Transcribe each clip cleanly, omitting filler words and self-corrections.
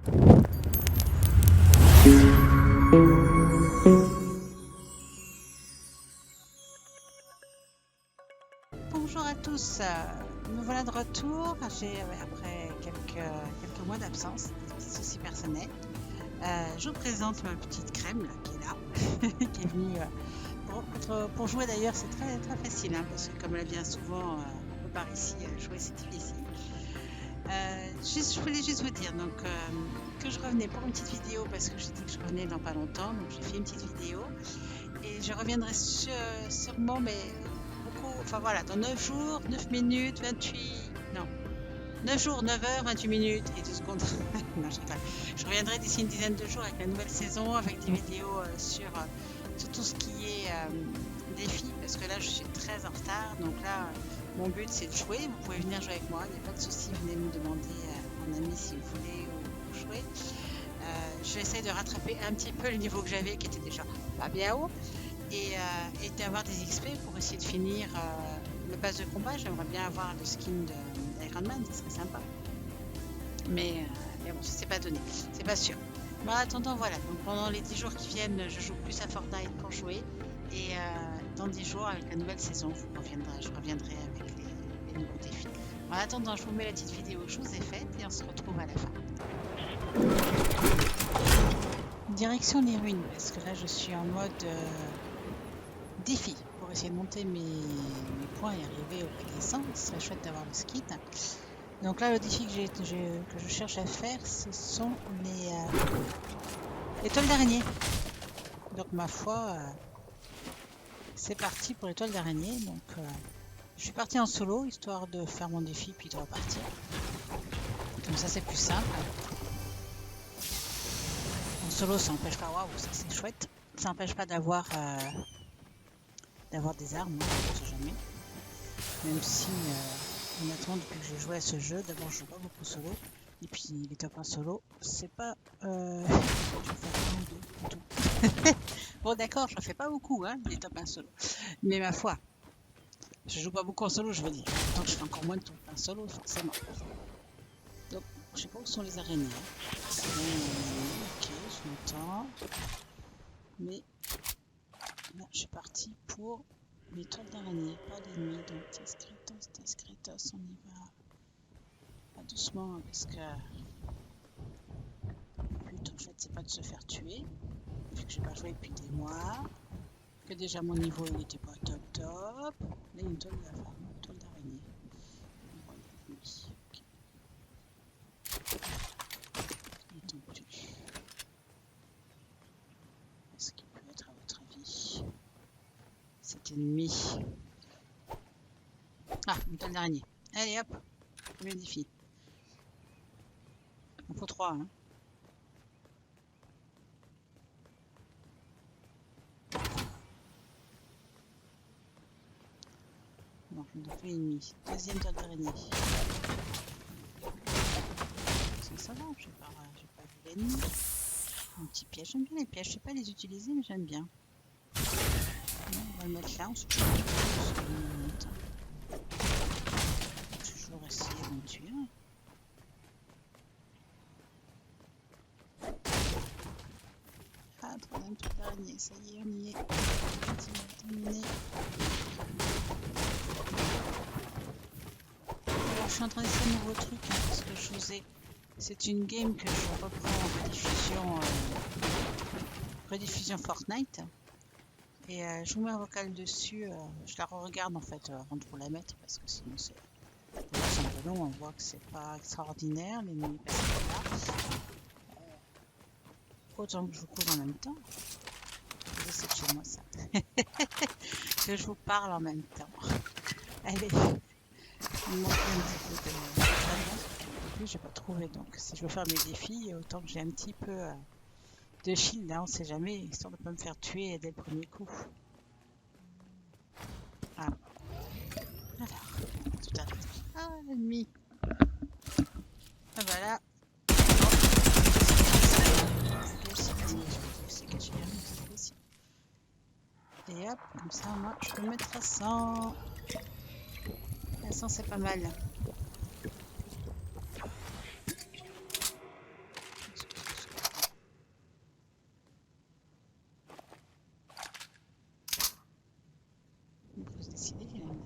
Bonjour à tous, me voilà de retour. Après quelques mois d'absence, des petits soucis personnels. Je vous présente ma petite crème là, qui est là, qui est venue pour jouer d'ailleurs. C'est très très facile hein, parce que comme elle vient souvent un peu par ici, jouer c'est difficile. Je voulais juste vous dire donc, que je revenais pour une petite vidéo parce que j'ai dit que je revenais dans pas longtemps, donc j'ai fait une petite vidéo et je reviendrai sûrement, mais beaucoup, enfin voilà, dans 9 jours, 9 minutes, 28, non, 9 jours, 9 heures, 28 minutes et 2 secondes. Non, je rigole. Je reviendrai d'ici une dizaine de jours avec la nouvelle saison, avec des vidéos sur tout ce qui est défi, parce que là je suis très en retard, donc là mon but c'est de jouer. Vous pouvez venir jouer avec moi, il n'y a pas de souci, venez me demander en ami si vous voulez ou jouer. J'essaie de rattraper un petit peu le niveau que j'avais qui était déjà pas bien haut et d'avoir des XP pour essayer de finir le pass de combat. J'aimerais bien avoir le skin d'Iron Man, ça serait sympa. Mais bon, ça c'est pas donné, c'est pas sûr. Mais en attendant, voilà, donc pendant les 10 jours qui viennent, je joue plus à Fortnite pour jouer. Et dans 10 jours, avec la nouvelle saison, je reviendrai avec les nouveaux défis. En attendant, je vous mets la petite vidéo que je vous ai faite et on se retrouve à la fin. Direction les ruines, parce que là je suis en mode défi pour essayer de monter mes points et arriver au paquet 100. Ce serait chouette d'avoir le skin. Donc là, le défi que je cherche à faire, ce sont les toiles d'araignée. Donc ma foi, c'est parti pour les toiles d'araignée. Donc je suis partie en solo, histoire de faire mon défi puis de repartir. Comme ça, c'est plus simple. En solo, ça n'empêche pas, waouh, ça c'est chouette. Ça n'empêche pas d'avoir des armes, hein, on ne sait jamais. Même si, honnêtement, depuis que j'ai joué à ce jeu, d'abord je joue pas beaucoup solo. Et puis les top 1 solo, c'est pas... je vais faire un ou deux, c'est tout. Bon d'accord, je ne fais pas beaucoup, hein, les top 1 solo. Mais ma foi, je joue pas beaucoup en solo, je veux dire. Donc je fais encore moins de top 1 solo, forcément. Donc, je sais pas où sont les araignées. Ok, je m'entends. Mais là, je suis partie pour les toiles d'araignée, pas les nuits. Donc, Tescritos, on y va. Pas doucement, parce que le but, en fait, c'est pas de se faire tuer. Vu que j'ai pas joué depuis des mois. Que déjà, mon niveau, il était pas top. Là, il y a une toile d'araignée. Bon, il y a nuit. Ok. Attends plus. Qu'est-ce qui peut être, à votre avis, cet ennemi? Ah, une toile d'araignée. Allez hop, premier défi. Il en faut 3, hein. Donc, on a fait ennemi. Deuxième toile d'araignée. Ça va, j'ai pas vu l'ennemi. Un petit piège, j'aime bien les pièges. Je sais pas les utiliser, mais j'aime bien. On va le mettre là, on se trouve. Toujours essayer de me tuer. Ah, troisième toile d'araignée, ça y est, on y est. C'est terminé. Alors, je suis en train d'essayer un nouveau truc, hein, parce que je faisais. C'est une game que je reprends en rediffusion Fortnite. Et je vous mets un vocal dessus. Je la re-regarde en fait avant de vous la mettre, parce que sinon c'est un peu long. On voit que c'est pas extraordinaire. Les nuits passent là. Autant que je vous couvre en même temps. C'est chez moi ça. Que je vous parle en même temps. Allez. Il me manque un petit peu de plus, j'ai pas trouvé. Donc si je veux faire mes défis, autant que j'ai un petit peu de shield, là, on sait jamais, histoire de pas me faire tuer dès le premier coup. Ah. Alors, tout à l'heure. Ah, l'ennemi. Ah, voilà. Et hop, comme ça, moi, je peux mettre à 100. À 100, c'est pas mal.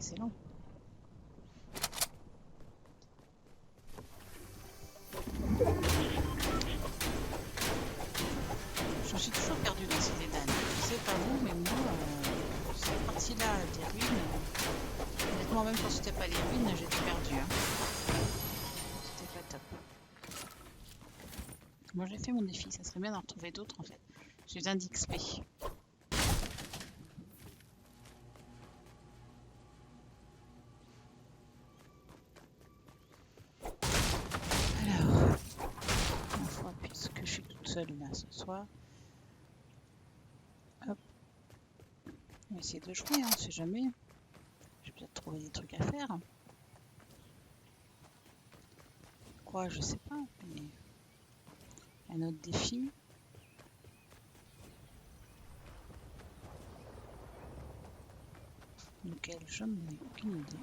c'est long. Je suis toujours perdue dans ces dédales. Je sais pas vous, mais moi, cette partie-là des ruines, honnêtement, même quand c'était pas les ruines, j'étais perdue. Hein. C'était pas top. Moi, j'ai fait mon défi, ça serait bien d'en retrouver d'autres en fait. J'ai besoin d'XP. Alors, ma foi, puisque je suis toute seule là ce soir, hop, on va essayer de jouer, hein, on sait jamais. Je vais peut-être trouver des trucs à faire. Quoi, je sais pas, mais un autre défi. Lequel, je n'en ai aucune idée.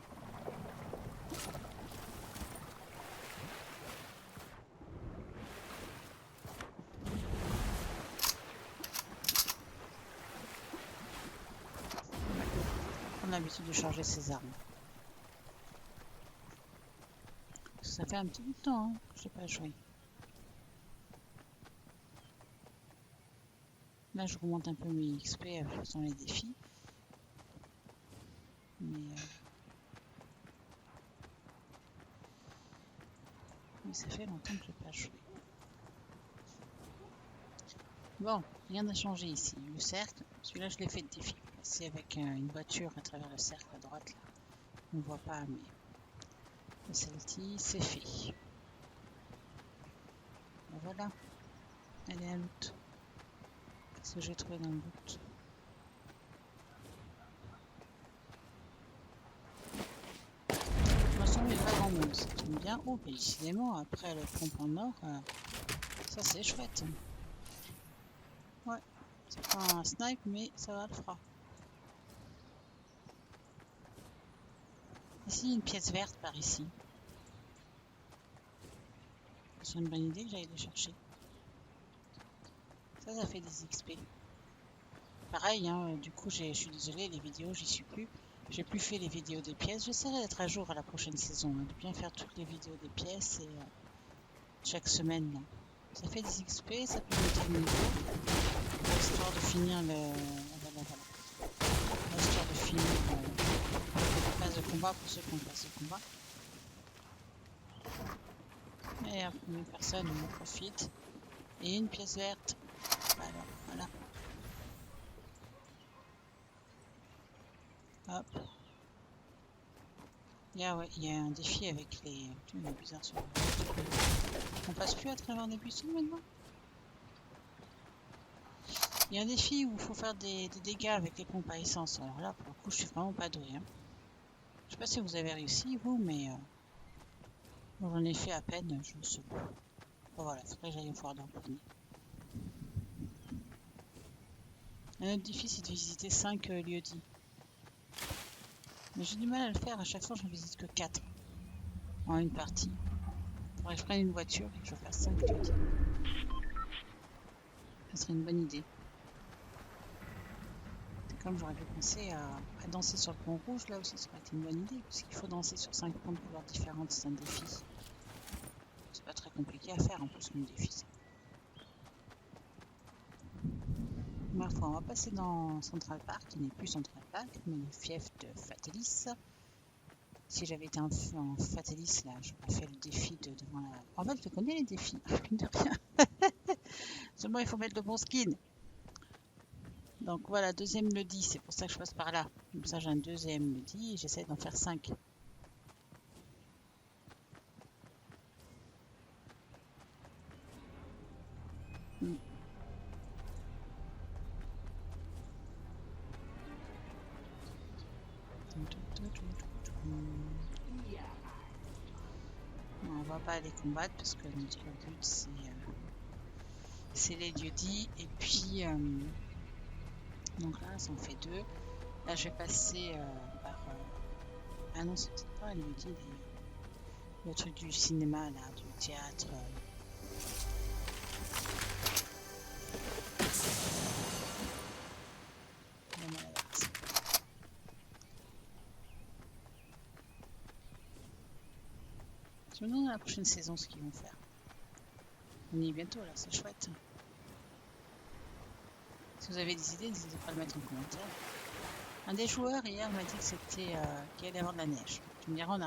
On a l'habitude de changer ses armes. Ça fait un petit bout de temps hein, que je n'ai pas joué. Là, je remonte un peu mes XP en faisant les défis. Mais ça fait longtemps que je n'ai pas joué. Bon, rien n'a changé ici. Le cercle, celui-là, je l'ai fait de défi. C'est avec une voiture à travers le cercle à droite. Là. On ne voit pas, mais celle-ci, c'est fait. Et voilà. Elle est à loot. Qu'est-ce que j'ai trouvé dans le loot? Pour l'instant, il n'y a pas grand monde. Ça tombe bien. Oh, mais décidément, après le pompe en or, ça c'est chouette. Ouais, c'est pas un snipe, mais ça va le fera. Ici, une pièce verte par ici. C'est une bonne idée que j'aille les chercher. Ça fait des XP. Pareil, hein, du coup, je suis désolée, les vidéos, j'y suis plus. J'ai plus fait les vidéos des pièces. J'essaierai d'être à jour à la prochaine saison, hein, de bien faire toutes les vidéos des pièces et chaque semaine. Là. Ça fait des XP, ça peut monter le niveau. Histoire de finir le... Voilà. Histoire de finir la phase de combat pour ceux qui ont passé le combat. Et la première personne, on en profite. Et une pièce verte. Voilà. Hop. Il y a un défi avec les... Il est bizarre sur... On passe plus à travers des buissons maintenant. Il y a un défi où il faut faire des dégâts avec les pompes à essence. Alors là, pour le coup, je suis vraiment pas douée. Hein. Je sais pas si vous avez réussi, vous, mais... j'en ai fait à peine, je me souviens. Bon, voilà, faudrait que j'aille au foire d'Empoigny. Un autre défi, c'est de visiter 5 lieux-dits. Mais j'ai du mal à le faire, à chaque fois je ne visite que 4 en une partie. Faudrait que je prenne une voiture et que je fasse 5 lieux-dits. Ça serait une bonne idée. Comme j'aurais pu penser à danser sur le pont rouge, là aussi ça aurait été une bonne idée, parce qu'il faut danser sur 5 ponts de couleurs différentes, c'est un défi. C'est pas très compliqué à faire en plus comme défi. Ma foi, on va passer dans Central Park, qui n'est plus Central Park, mais le fief de Fatalis. Si j'avais été en Fatalis, là, j'aurais fait le défi devant la... En fait, je connais les défis, de rien. Seulement, il faut mettre le bon skin. Donc voilà, deuxième Lodi, c'est pour ça que je passe par là. Comme ça, j'ai un deuxième Lodi et j'essaie d'en faire 5. On va pas les combattre parce que notre but c'est les lieux-dits et puis donc là ça en fait 2. Là je vais passer par ah non c'est pas les lieux-dits, le truc du cinéma là, du théâtre. la prochaine saison ce qu'ils vont faire. On y est bientôt là, c'est chouette. Si vous avez des idées, n'hésitez pas à le mettre en commentaire. Un des joueurs hier m'a dit que c'était qu'il allait y avoir de la neige. Tu me diras,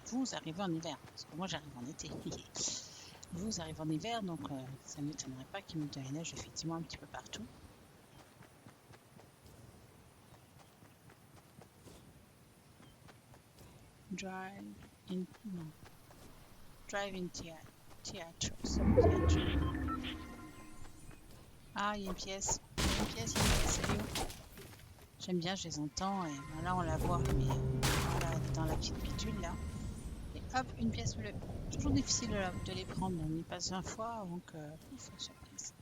vous arrivez en hiver, parce que moi j'arrive en été. Vous arrivez en hiver, donc ça ne m'étonnerait pas qu'il mette de la neige effectivement un petit peu partout. Drive-in theatre. Ah, il y a une pièce. Elle est où? J'aime bien, je les entends. Et ben là, on la voit. Mais voilà, elle est dans la petite pitule là. Et hop, une pièce bleue. Toujours difficile de les prendre. On y passe 20 fois avant que. Ouf, surprise.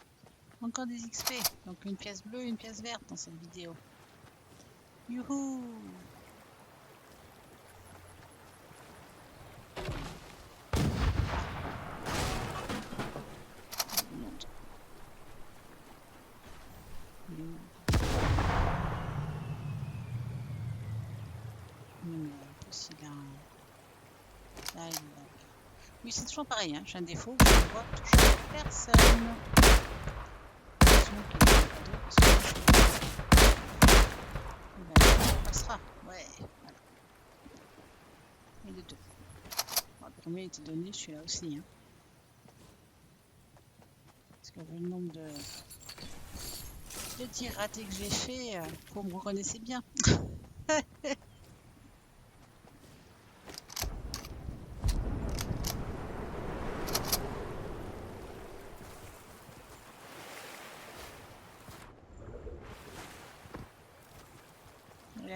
Encore des XP. Donc une pièce bleue, une pièce verte dans cette vidéo. Youhou! Là, oui, c'est toujours pareil, hein. J'ai un défaut, je ne vois toujours personne. On passera, ouais, voilà. Et les deux. Bon, le premier était donné, je suis là aussi. Hein. Parce que vu le nombre de tirs ratés que j'ai fait, vous me reconnaissez bien.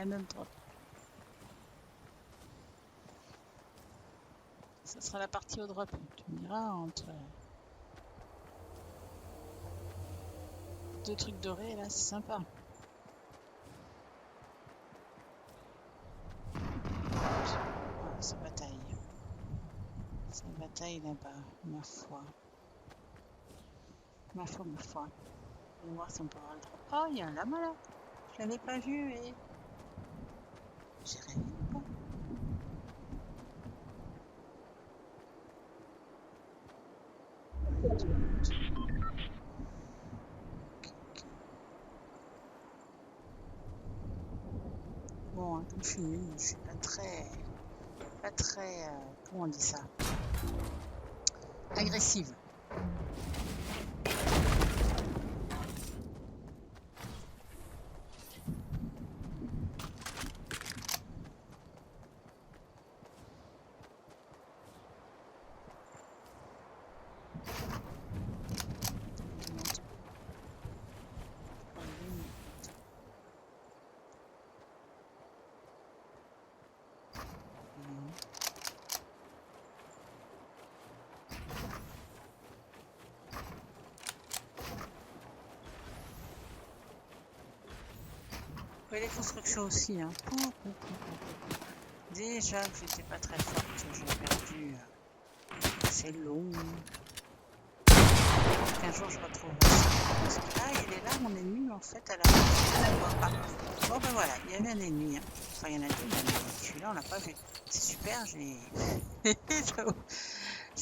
Un autre drop. Ça sera la partie au drop. Tu me diras entre deux trucs dorés là, c'est sympa. Ah, ça bataille. Ça bataille là-bas, ma foi. Ma foi. On va voir si on peut avoir le drop. Oh, il y a un lama là. Je l'avais pas vu et. J'ai rêvé ou pas? Bon, hein, comme je suis nulle, je suis pas très, comment on dit ça? Agressive. Et les constructions aussi, hein. Déjà que j'étais pas très forte, j'ai perdu. C'est long. Un jour je retrouverai ça. Ah, il est là, mon ennemi, en fait, elle a rien à voir. Ah. Bon, ben voilà, il y avait un ennemi. Hein. Enfin, il y en a deux, mais celui-là, on l'a pas vu. C'est super, je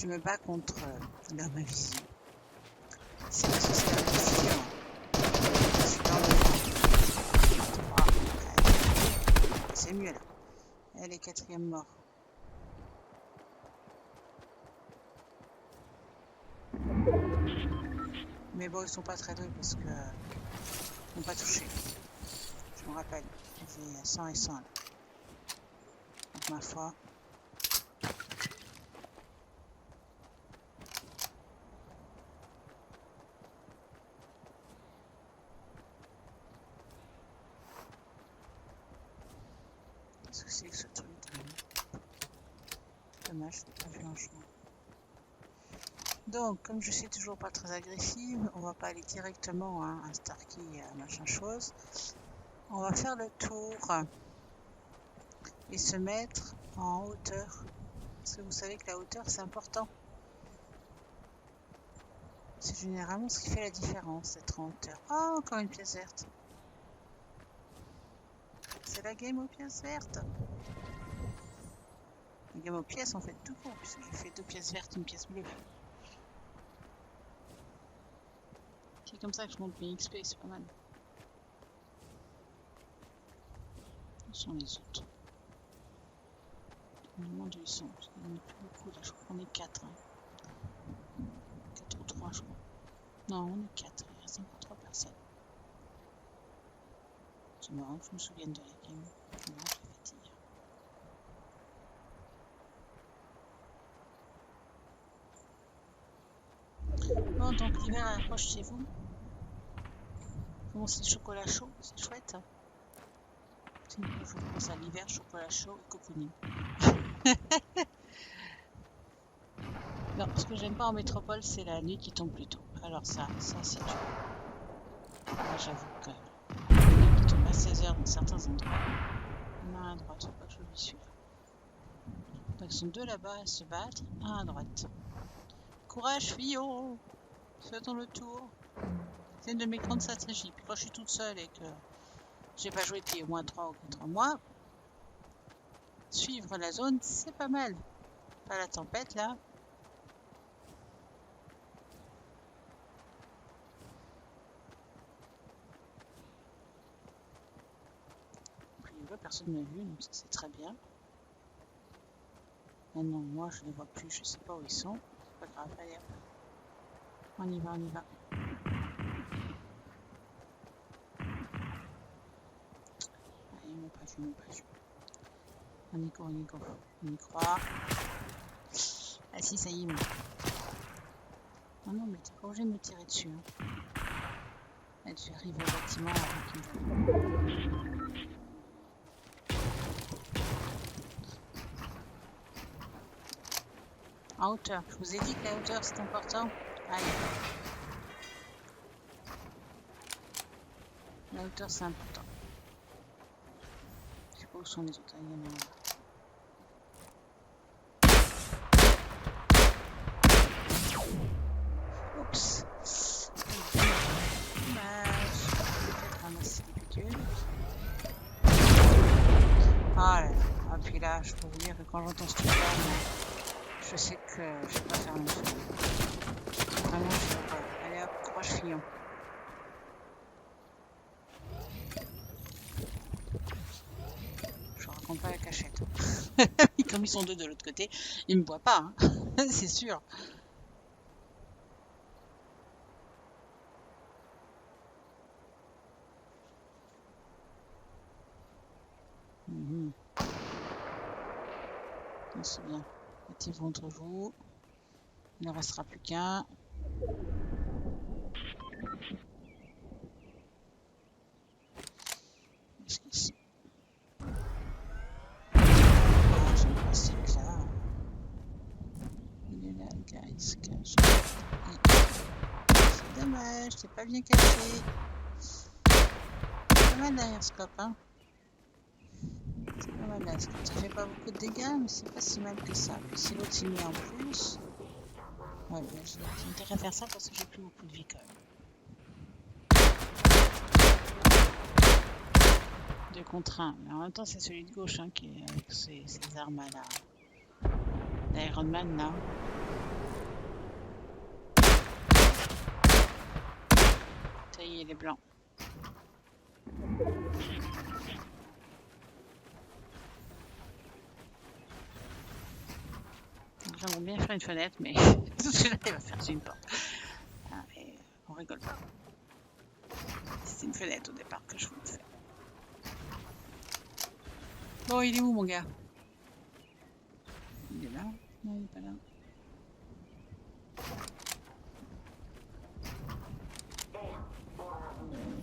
me bats contre l'arme invisible. C'est parce que c'est la vision. Je suis dans le... C'est mieux là. Elle est quatrième mort. Mais bon, ils sont pas très doués parce que ils n'ont pas touché. Je me rappelle, j'ai 100 et 100 là. Donc ma foi. Qu'est-ce que c'est que ce truc? Dommage, je l'ai pas vu en jouant. Donc, comme je suis toujours pas très agressive, on va pas aller directement à un Starkey, machin chose. On va faire le tour et se mettre en hauteur. Parce que vous savez que la hauteur, c'est important. C'est généralement ce qui fait la différence, d'être en hauteur. Oh, encore une pièce verte. C'est la game aux pièces vertes. La gamme aux pièces en fait tout court, puisque j'ai fait 2 pièces vertes, une pièce bleue. C'est comme ça que je monte mes XP, c'est pas mal. Où sont les autres? Je me demande où ils sont. Parce qu'il y en a plus beaucoup là, je crois qu'on est 4. Hein. 4 ou 3 je crois. Non, on est 4, il reste encore 3 personnes. C'est marrant que je me souvienne de la game. C'est marrant que je l'ai fait hier. Bon, donc l'hiver approche chez vous. Comment c'est le chocolat chaud? C'est chouette. Je pense à l'hiver, chocolat chaud et cocooning. Non, ce que j'aime pas en métropole, c'est la nuit qui tombe plus tôt. Alors ça c'est dur. Moi j'avoue que la nuit qui tombe à 16h dans certains endroits, un à droite, faut pas que je lui suis là. Donc ils sont 2 là-bas, elles se battent, un à droite. Courage fillon, faisons le tour. C'est une de mes grandes stratégies. Puis quand je suis toute seule et que j'ai pas joué depuis au moins 3 ou 4 mois, suivre la zone, c'est pas mal. Pas la tempête là. Personne ne m'a vu, donc ça c'est très bien. Maintenant, moi je les vois plus, je sais pas où ils sont. C'est pas grave, allez hop. On y va, on y va. Allez, ils m'ont pas vu, ils m'ont pas vu. On y go, on y go. On y croit. Ah si, ça y est, moi. Oh non, mais t'es pas obligé de me tirer dessus. Hein. Là, tu arrives au bâtiment avant qu'il me... En hauteur. Je vous ai dit que la hauteur c'est important. Allez. La hauteur c'est important. Je sais pas où sont les autres. Il y en a là. Oups. Dommage. Je vais peut-être ramasser les bidules. Ah là là. Ah, puis là, je peux vous dire que quand j'entends ce truc-là, je sais que je vais pas faire mon chose. Vraiment, je sais pas. Allez hop, courage fillon. Je raconte pas la cachette. Comme ils sont 2 de l'autre côté, ils me voient pas, hein. C'est sûr. C'est bien. Mettez-vous entre vous. Il ne restera plus qu'un. Est-ce qu'ils sont? Ah, j'ai pas ce là. Il est là, le gars, il se cache. C'est dommage, c'est pas bien caché. C'est pas mal derrière ce scope, hein. C'est pas mal là, ça fait pas beaucoup de dégâts, mais c'est pas si mal que ça. Puis si l'autre s'y met en plus... Ouais, j'ai intérêt à faire ça parce que j'ai plus beaucoup de vie quand même. 2 contre 1, mais en même temps c'est celui de gauche hein, qui est avec ses armes à l'Iron Man là. Ça y est, les blancs. J'aimerais bien faire une fenêtre, mais tout ce que j'arrive à faire c'est une porte. Ah, mais on rigole pas. C'est une fenêtre au départ que je voulais faire. Bon, il est où mon gars? Il est là? Non, il est pas là.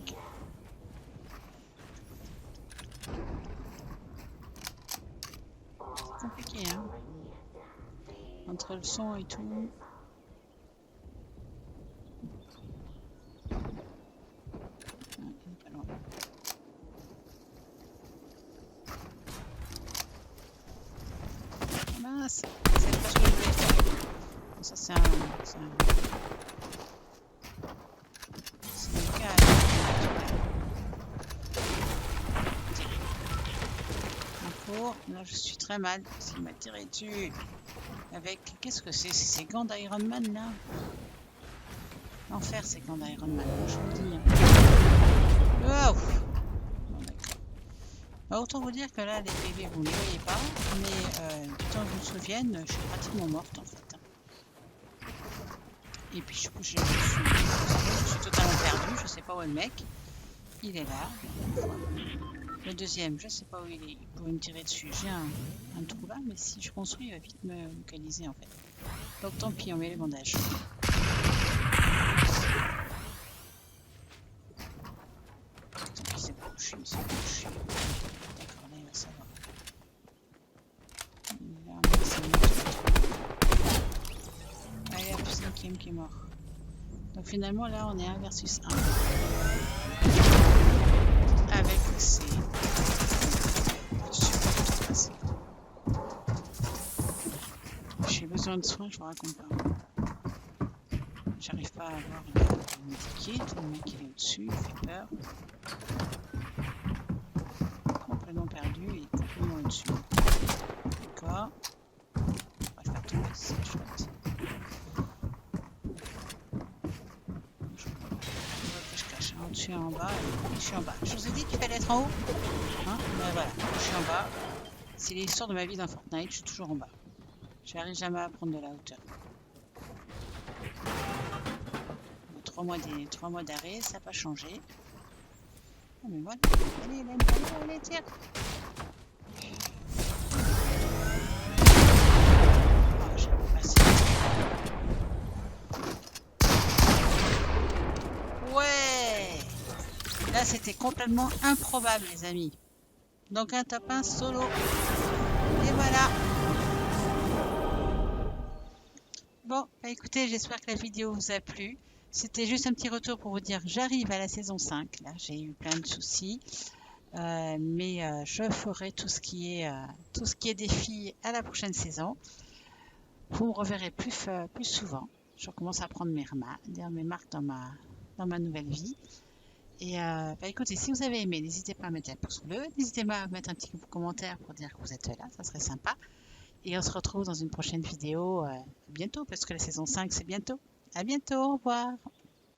Okay. C'est compliqué, hein? Entre le son et tout. Ah, il est pas loin. Mince, c'est pas ce que je voulais faire. Ça c'est un cas. Info. retour. Là, je suis très mal. Il m'a tiré dessus. Avec... Qu'est-ce que c'est? C'est ces gants d'Iron Man, là? L'enfer, ces gants d'Iron Man, je vous le dis. Oh, bon, d'accord. Bah, autant vous dire que là, les PV, vous ne les voyez pas. Mais du temps que je me souvienne, je suis pratiquement morte, en fait. Et puis, je suis totalement perdue. Je sais pas où est le mec. Il est là. Le deuxième, je sais pas où il est. Il pourrait me tirer dessus. J'ai un trou là, mais si je construis, il va vite me localiser en fait. Donc tant pis, on met les bandages. Tant pis, c'est pas où je suis, c'est pas où je suis. D'accord, là il va savoir. Là, allez hop, cinquième qui est mort. Donc finalement là on est 1 versus 1. Avec ces... J'ai besoin de soins, je vous raconte pas. J'arrive pas à avoir une étiquette, le mec il est au-dessus, il fait peur. Complètement perdu et complètement au-dessus. D'accord. On va le faire tomber, c'est chouette. Je cache au-dessus et en bas, et je suis en bas. Je vous ai dit qu'il fallait être en haut. Hein, mais voilà, je suis en bas. C'est l'histoire de ma vie dans Fortnite, je suis toujours en bas. Je n'arrive jamais à prendre de la hauteur. 3 mois d'arrêt, ça n'a pas changé. Oh, mais voilà, allez, tire. Oh, j'ai pas passé. Ouais, là c'était complètement improbable les amis. Donc un top 1 solo. Et voilà. Bon, bah écoutez, j'espère que la vidéo vous a plu. C'était juste un petit retour pour vous dire que j'arrive à la saison 5. Là, j'ai eu plein de soucis. Mais je ferai tout ce qui est défi à la prochaine saison. Vous me reverrez plus souvent. Je recommence à prendre mes marques dans ma nouvelle vie. Et bah écoutez, si vous avez aimé, n'hésitez pas à mettre un pouce bleu. N'hésitez pas à mettre un petit commentaire pour dire que vous êtes là, ça serait sympa. Et on se retrouve dans une prochaine vidéo bientôt, parce que la saison 5 c'est bientôt. À bientôt, au revoir.